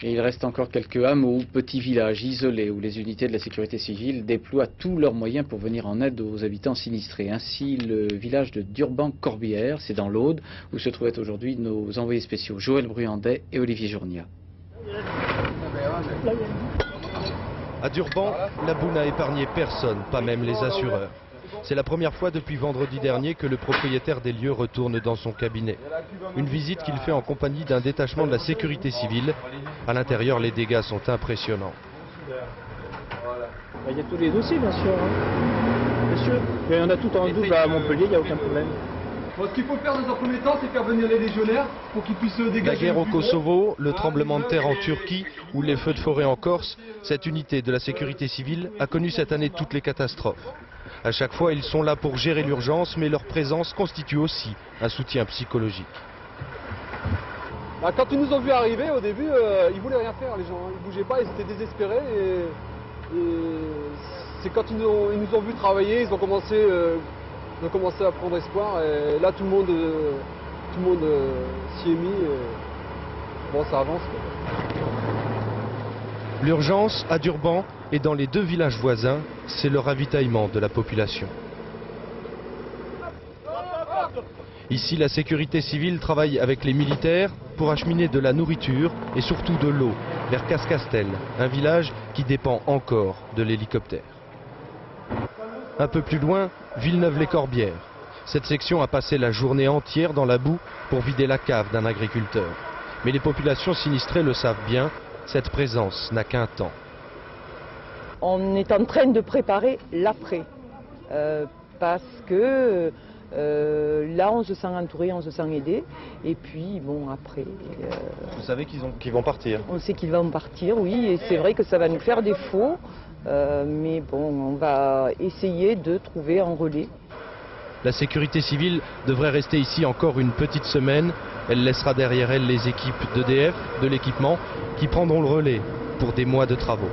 Et il reste encore quelques hameaux, petits villages isolés où les unités de la sécurité civile déploient tous leurs moyens pour venir en aide aux habitants sinistrés. Ainsi, le village de Durban-Corbière, c'est dans l'Aude, où se trouvaient aujourd'hui nos envoyés spéciaux Joël Bruyandet et Olivier Journia. À Durban, la boue n'a épargné personne, pas même les assureurs. C'est la première fois depuis vendredi dernier que le propriétaire des lieux retourne dans son cabinet. Une visite qu'il fait en compagnie d'un détachement de la sécurité civile. À l'intérieur, les dégâts sont impressionnants. Il y a tous les dossiers, bien sûr. Bien sûr. Il y en a tout en double à Montpellier, il n'y a aucun problème. Bon, ce qu'il faut faire dans un premier temps, c'est faire venir les légionnaires pour qu'ils puissent dégager. La guerre au Kosovo, le tremblement de terre en Turquie ou les feux de forêt en Corse, cette unité de la sécurité civile a connu cette année toutes les catastrophes. À chaque fois, ils sont là pour gérer l'urgence, mais leur présence constitue aussi un soutien psychologique. Quand ils nous ont vu arriver, au début, ils voulaient rien faire, les gens. Ils bougeaient pas, ils étaient désespérés. Et c'est quand ils nous ont vu travailler, ils ont commencé à prendre espoir. Et là, tout le monde s'y est mis. Bon, ça avance, quoi. L'urgence à Durban et dans les deux villages voisins, c'est le ravitaillement de la population. Ici, la sécurité civile travaille avec les militaires pour acheminer de la nourriture et surtout de l'eau vers Cascastel, un village qui dépend encore de l'hélicoptère. Un peu plus loin, Villeneuve-les-Corbières. Cette section a passé la journée entière dans la boue pour vider la cave d'un agriculteur. Mais les populations sinistrées le savent bien, cette présence n'a qu'un temps. On est en train de préparer l'après, parce que là on se sent entouré, on se sent aidé, et puis bon après... Vous savez qu'ils vont partir? On sait qu'ils vont partir, oui, et c'est vrai que ça va nous faire défaut, mais bon, on va essayer de trouver un relais. La sécurité civile devrait rester ici encore une petite semaine. Elle laissera derrière elle les équipes d'EDF, de l'équipement, qui prendront le relais pour des mois de travaux.